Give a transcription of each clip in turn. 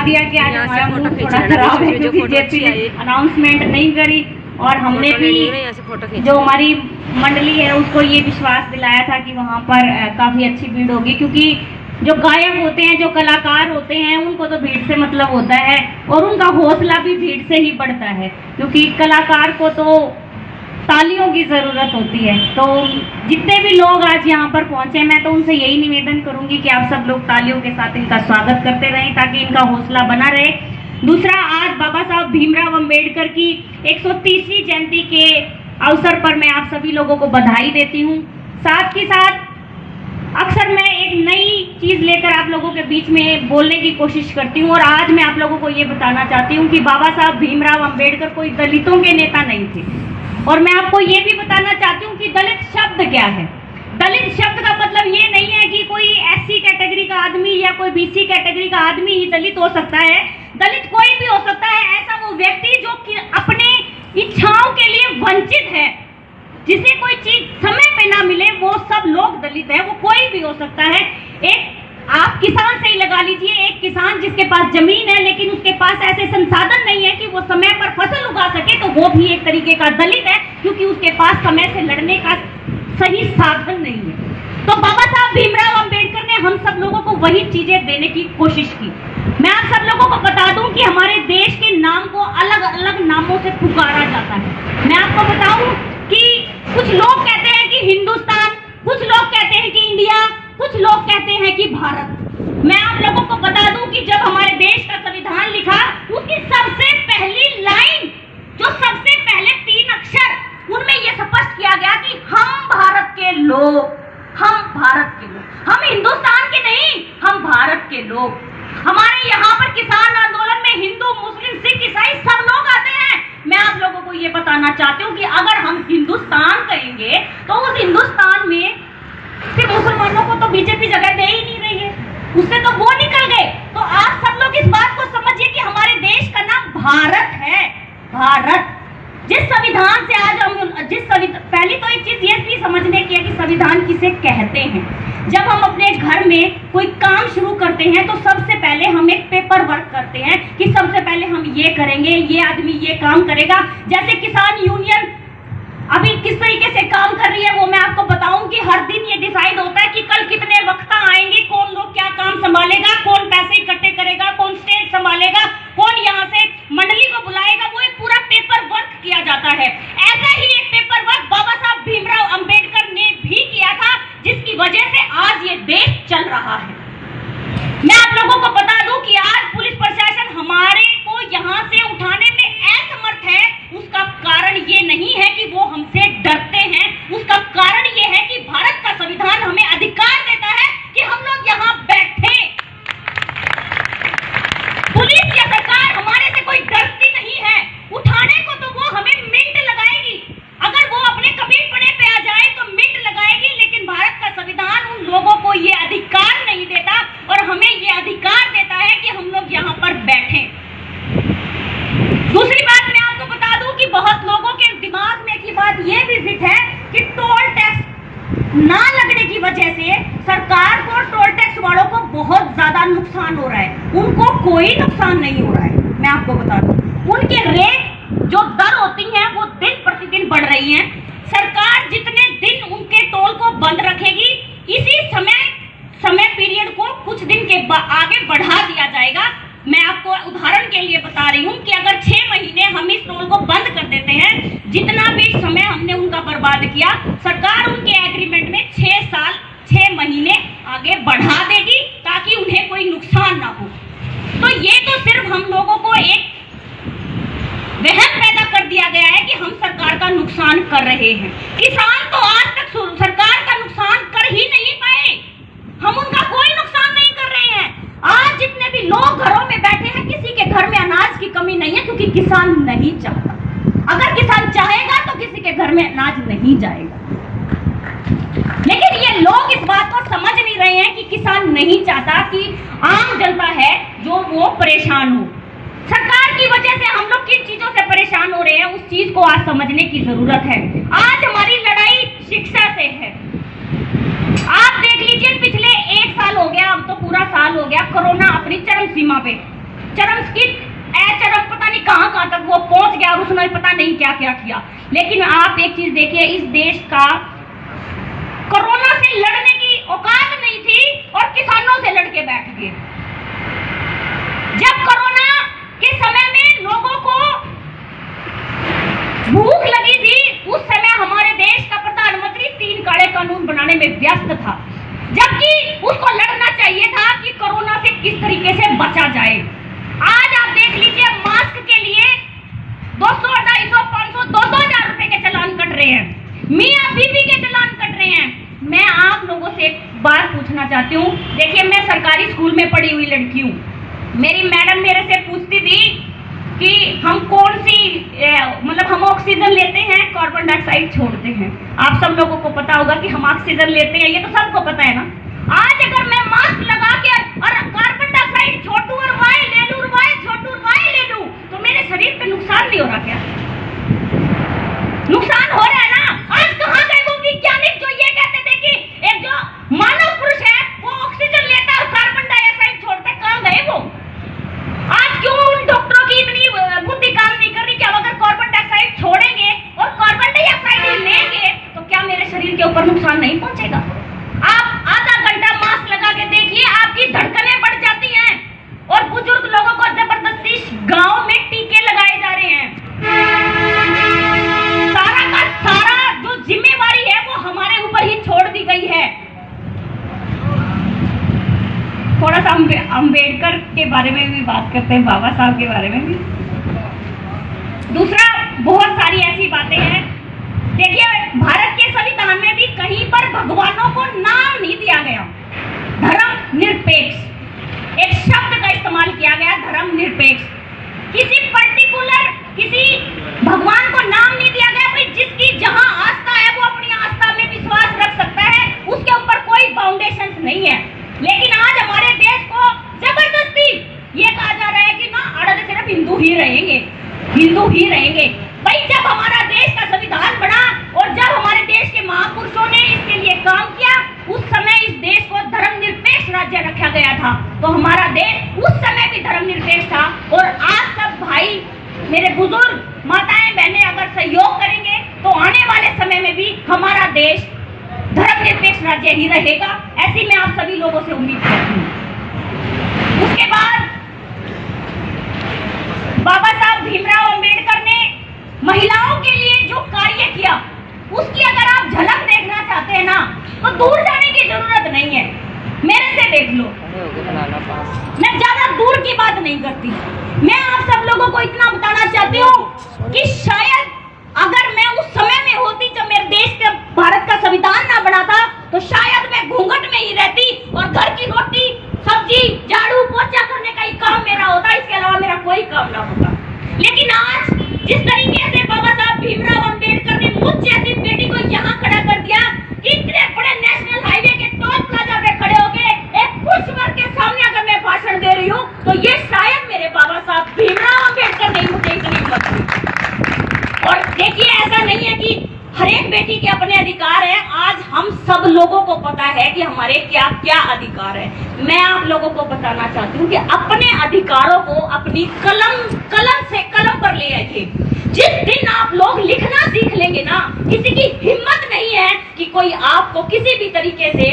दिया कि आज हमारा मूड थोड़ा खराब है क्योंकि जेपी ने अनाउंसमेंट नहीं करी और हमने भी जो हमारी मंडली है उसको ये विश्वास दिलाया था कि वहाँ पर काफी अच्छी भीड़ होगी, क्योंकि जो गायक होते हैं, जो कलाकार होते हैं, उनको तो भीड़ से मतलब होता है और उनका हौसला भी भीड़ से ही बढ़ता है, क्योंकि कलाकार को तो तालियों की जरूरत होती है। तो जितने भी लोग आज यहाँ पर पहुंचे, मैं तो उनसे यही निवेदन करूंगी कि आप सब लोग तालियों के साथ इनका स्वागत करते रहें ताकि इनका हौसला बना रहे। दूसरा, आज बाबा साहब भीमराव अंबेडकर की 130वीं जयंती के अवसर पर मैं आप सभी लोगों को बधाई देती हूँ। साथ ही साथ अक्सर मैं एक नई चीज लेकर आप लोगों के बीच में बोलने की कोशिश करती हूँ और आज मैं आप लोगों को ये बताना चाहती हूँ कि बाबा साहब भीमराव अंबेडकर कोई दलितों के नेता नहीं थे। और मैं आपको ये भी बताना चाहती हूँ कि दलित शब्द क्या है। दलित शब्द का मतलब ये नहीं है कि कोई एससी कैटेगरी का आदमी या कोई बीसी कैटेगरी का आदमी ही दलित हो सकता है। दलित कोई भी हो सकता है, ऐसा वो व्यक्ति जो कि अपने इच्छाओं के लिए वंचित है, जिसे कोई चीज समय पे ना मिले, वो सब लोग दलित है। वो कोई भी हो सकता है। एक आप किसान से ही लगा लीजिए, एक किसान जिसके पास जमीन है लेकिन उसके पास ऐसे संसाधन नहीं है कि वो समय पर फसल उगा सके, तो वो भी एक तरीके का दलित है, क्योंकि उसके पास समय से लड़ने का सही साधन नहीं है। तो बाबा साहब भीमराव अंबेडकर ने हम सब लोगों को वही चीजें देने की कोशिश की। मैं आप सब लोगों को बता दूं कि हमारे देश के नाम को अलग अलग नामों से पुकारा जाता है। मैं आपको बताऊं कि कुछ लोग कहते हैं कि हिंदुस्तान, कुछ लोग कहते हैं कि इंडिया, कुछ लोग कहते हैं कि भारत। मैं आप लोगों को बता दूं कि जब हमारे देश का संविधान लिखा, उसकी सबसे पहली लाइन, जो सबसे पहले 3 अक्षर, उनमें यह स्पष्ट किया गया कि हम भारत के लोग, हम भारत के लोग, हम हिंदुस्तान के नहीं, हम भारत के लोग। हमारे यहाँ पर किसान आंदोलन में हिंदू, मुस्लिम, सिख, ईसाई सब लोग आते हैं। मैं आप लोगों को ये बताना चाहती हूँ कि अगर हम हिंदुस्तान कहेंगे तो उस हिंदुस्तान में सिर्फ मुसलमानों को तो बीजेपी जगह दे ही नहीं रही है, उससे तो वो निकल गए। तो आप सब लोग इस बात को समझिए कि हमारे देश का नाम भारत है। भारत, जिस संविधान से आज हम पहली तो एक चीज ये भी समझने की है कि संविधान किसे कहते हैं। जब हम अपने घर में कोई काम शुरू करते हैं तो सबसे पहले हम एक पेपर वर्क करते हैं कि सबसे पहले हम ये करेंगे, ये आदमी ये काम करेगा। जैसे किसान यूनियन अभी किस तरीके से काम कर रही है वो मैं आपको बताऊं कि हर दिन ये डिसाइड होता है कि कल कितने वक्ता आएंगे, कौन लोग क्या काम संभालेगा, कौन पैसे इकट्ठे करेगा, कौन स्टेज संभालेगा, कौन यहाँ से मंडली को बुलाएगा। वो एक पूरा पेपर वर्क किया जाता है। ऐसा ही एक पेपर वर्क बाबा साहब भीमराव अंबेडकर ने भी किया था, जिसकी वजह से आज ये देश चल रहा है। मैं आप लोगों को बता दूं कि आज पुलिस प्रशासन हमारे को यहाँ से उठाने में असमर्थ है। उसका कारण ये नहीं है कि वो हमसे डरते हैं, उसका कारण ये है कि भारत का संविधान हमें अधिकार देता है कि हम लोग यहाँ बैठे। पुलिस या सरकार हमारे से कोई डरती नहीं है, उठाने को तो वो हमें मिनट लगाएगी। अगर वो अपने कबीरपने पे आ जाए तो मिनट लगाएगी, लेकिन भारत का संविधान उन लोगों को ये अधिकार नहीं देता और हमें ये अधिकार देता है कि हम लोग यहाँ पर बैठे। दूसरी बात मैं आपको बता दूं कि बहुत लोगों के दिमाग में की बात ये भी फिट है कि टोल टैक्स ना लगने की वजह से सरकार को, टोल टैक्स वालों को बहुत ज्यादा नुकसान हो रहा है। उनको कोई नुकसान नहीं हो रहा है। मैं आपको बता दूं, उनके रेट जो दर होती हैं वो दिन प्रतिदिन बढ़ रही हैं। सरकार जितने दिन उनके टोल को बंद रखेगी, इसी समय पीरियड को कुछ दिन के आगे बढ़ा दिया जाएगा। मैं आपको उदाहरण के लिए बता रही हूँ कि अगर 6 महीने हम इस टोल को बंद कर देते हैं, जितना भी समय हमने उनका बर्बाद किया, सरकार उनके एग्रीमेंट में 6 साल 6 महीने आगे बढ़ा देगी ताकि उन्हें कोई नुकसान ना हो। तो ये तो सिर्फ हम लोगों को एक वहम पैदा कर दिया गया है कि हम सरकार का नुकसान कर रहे हैं। किसान तो आज तक सरकार का नुकसान कर ही नहीं पाए, हम उनका कोई नुकसान नहीं कर रहे हैं। आज जितने भी लोग घरों में बैठे हैं, किसी के घर में अनाज की कमी नहीं है, क्योंकि किसान नहीं चाहता। अगर किसान चाहेगा तो किसी के घर में अनाज नहीं जाएगा। लेकिन ये लोग इस बात को समझ नहीं रहे हैं कि किसान नहीं चाहता कि आम जनता है जो वो परेशान हो। सरकार की वजह से हम लोग किन चीजों से परेशान हो रहे हैं, उस चीज को आज समझने की जरूरत है। आज हमारी लड़ाई शिक्षा से है। आप देख लीजिए, पिछले 1 साल हो गया, अब तो पूरा साल हो गया, कोरोना अपनी चरम सीमा पे। चरम स्किट चरम पता नहीं कहां कहां तक वो पहुंच गया और उसने पता नहीं क्या क्या किया। लेकिन आप एक चीज देखिए, इस देश का कोरोना से लड़ने की औकात नहीं थी और किसानों से लड़के बैठ गए। जब कोरोना के समय में लोगों को भूख लगी थी, उस समय हमारे देश का प्रधानमंत्री 3 काले कानून बनाने में व्यस्त था, जबकि उसको लड़ना चाहिए था कि कोरोना से किस तरीके से बचा जाए। आज आप देख लीजिए, मास्क के लिए 200, 250, 500, 2,000 रुपए के चालान कट रहे हैं, मियां बीबी के चालान कट रहे हैं। मैं आप लोगों से एक बात पूछना चाहती हूँ। देखिए, मैं सरकारी स्कूल में पढ़ी हुई लड़की हूँ। मेरी मैडम मेरे से पूछती थी कि हम कौन सी मतलब हम ऑक्सीजन लेते हैं, कार्बन डाइऑक्साइड छोड़ते हैं। आप सब लोगों को पता होगा कि हम ऑक्सीजन लेते हैं, ये तो सबको पता है ना। आज अगर मैं मास्क लगा के और कार्बन डाइऑक्साइड छोटू और वाई ले लूं, वाई छोटू और वाई ले लूं, तो मेरे शरीर पे नुकसान नहीं हो रहा क्या? नुकसान हो रहा है ना। आज कहां गए वो वैज्ञानिक जो ये कहते थे कि एक जो मानव पुरुष है वो ऑक्सीजन लेता और कार्बन डाइऑक्साइड छोड़ता, कहां गए वो? आज क्यों उन डॉक्टरों की इतनी बुद्धि काम नहीं कर रही कि अब अगर कार्बन डाइऑक्साइड छोड़ेंगे और कार्बन डाइऑक्साइड लेंगे तो क्या मेरे शरीर के ऊपर नुकसान नहीं पहुंचेगा? आप आधा घंटा मास्क लगा के देखिए, आपकी धड़कनें बढ़ जाती हैं और बुजुर्ग लोगों को जबरदस्ती गांव में टीके लगाए जा रहे हैं। सारा का सारा जो जिम्मेवारी है वो हमारे ऊपर ही छोड़ दी गई है। थोड़ा सा अंबेडकर के बारे में भी बात करते हैं, बाबा साहब के बारे में भी। दूसरा, बहुत सारी ऐसी बातें हैं। देखिए, भारत के संविधान में भी कहीं पर भगवानों को नाम नहीं दिया गया। धर्म निरपेक्ष एक शब्द का इस्तेमाल किया गया, धर्म निरपेक्ष। किसी पर्टिकुलर किसी भगवान को नाम नहीं दिया गया। भाई, जिसकी जहां आस्था है वो अपनी आस्था में विश्वास रख सकता है, उसके ऊपर कोई फाउंडेशन नहीं है। लेकिन आज हमारे देश को जबरदस्ती ये कहा जा रहा है कि ना, अड़द सिर्फ हिंदू ही रहेंगे, हिंदू ही रहेंगे। भाई, जब हमारा देश का संविधान बना और जब हमारे देश के महापुरुषों ने इसके लिए काम किया, उस समय इस देश को धर्मनिरपेक्ष राज्य रखा गया था। तो हमारा देश उस समय भी धर्मनिरपेक्ष था। और आज सब भाई, मेरे बुजुर्ग, माताएं, बहनें अगर सहयोग करेंगे तो आने वाले समय में भी हमारा देश धर्मनिरपेक्ष राज्य ही रहेगा। ऐसी मैं आप सभी लोगों से उम्मीद करती हूँ। उसके बाद बाबा साहब भीमराव अंबेडकर ने महिलाओं के लिए जो कार्य किया, उसकी अगर आप झलक देखना चाहते हैं ना, तो दूर जाने की जरूरत नहीं है, मेरे से देख लो। मैं ज्यादा दूर की बात नहीं करती। मैं आप सब लोगों को इतना बताना चाहती हूँ कि शायद अगर मैं उस समय में होती जब मेरे देश का, भारत का संविधान ना बना था, तो शायद मैं घूंघट में ही रहती और घर की रोटी सब्जी झाड़ू पोछा करने का ही काम मेरा होता, इसके अलावा मेरा कोई काम ना होता। लेकिन आज जिस तरीके से बाबा साहब भीमराव अंबेडकर ने मुझ जैसी बेटी को यहाँ खड़ा कर दिया, इतने बड़े नेशनल हाईवे के टोल प्लाजा पे खड़े होके एक पुरुष वर्ग के सामने अगर मैं भाषण दे रही हूँ, तो ये शायद मेरे बाबा साहब भीमराव अंबेडकर ने मुझे इतनी हिम्मत दी। और देखिए, ऐसा नहीं है कि हर एक बेटी के अपने अधिकार है। आज हम सब लोगों को पता है कि हमारे क्या क्या अधिकार है। मैं आप लोगों को बताना चाहती हूँ कि अपने अधिकारों को अपनी कलम से कलम पर ले आइए। जिस दिन आप लोग लिखना सीख लेंगे ना, किसी की हिम्मत नहीं है कि कोई आपको किसी भी तरीके से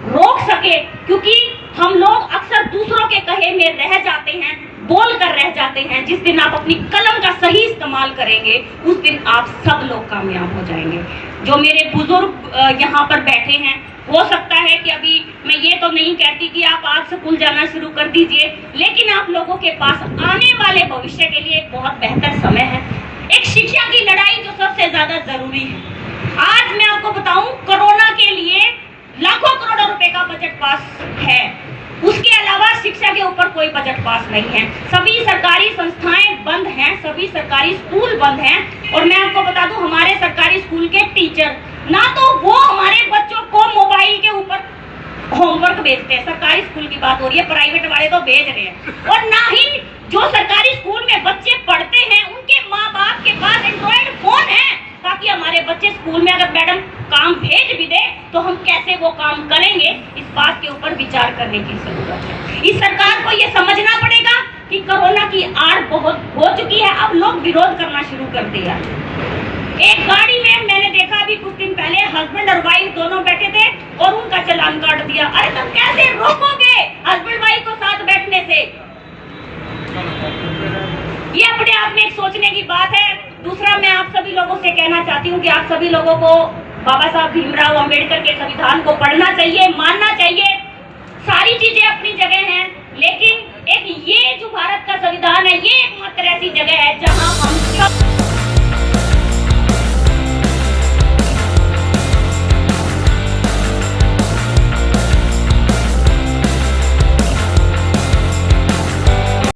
रोक सके, क्योंकि हम लोग अक्सर दूसरों के कहे में रह जाते हैं, बोल कर रह जाते हैं। जिस दिन आप अपनी कलम का सही इस्तेमाल करेंगे, उस दिन आप सब लोग कामयाब हो जाएंगे। जो मेरे बुजुर्ग यहाँ पर बैठे हैं, हो सकता है कि अभी मैं ये तो नहीं कहती कि आप आज स्कूल जाना शुरू कर दीजिए, लेकिन आप लोगों के पास आने वाले भविष्य के लिए बहुत बेहतर समय है। एक शिक्षा की लड़ाई जो सबसे ज्यादा जरूरी है। आज मैं आपको बताऊं, कोरोना के लिए लाखों करोड़ों रुपए का बजट पास है, उसके अलावा शिक्षा के ऊपर कोई बजट पास नहीं है। सभी सरकारी संस्थाएं बंद हैं, सभी सरकारी स्कूल बंद हैं। और मैं आपको बता दूं, हमारे सरकारी स्कूल के टीचर ना तो वो हमारे बच्चों को मोबाइल के ऊपर होमवर्क भेजते हैं, सरकारी स्कूल की बात हो रही है, प्राइवेट वाले तो भेज रहे हैं। और ना ही जो सरकारी स्कूल में बच्चे पढ़ते हैं उनके माँ बाप के पास एंड्रॉइड फोन है, ताकि हमारे हमारे बच्चे स्कूल में अगर मैडम काम भेज भी दे तो हम कैसे वो काम करेंगे, इस बात के ऊपर विचार करने की जरूरत है। इस सरकार को ये समझना पड़ेगा कि कोरोना की आड़ बहुत हो चुकी है, अब लोग विरोध करना शुरू कर दिया। एक गाड़ी में मैंने देखा अभी कुछ दिन पहले हस्बैंड और वाइफ दोनों बैठे थे और उनका चालान काट दिया। अरे तुम कैसे रोकोगे हस्बैंड वाइफ को साथ बैठने से? ये अपने आप में एक सोचने की बात है। दूसरा, मैं आप सभी लोगों से कहना चाहती हूँ कि आप सभी लोगों को बाबा साहब भीमराव अंबेडकर के संविधान को पढ़ना चाहिए, मानना चाहिए। सारी चीजें अपनी जगह हैं, लेकिन एक ये जो भारत का संविधान है, ये एकमात्र ऐसी जगह है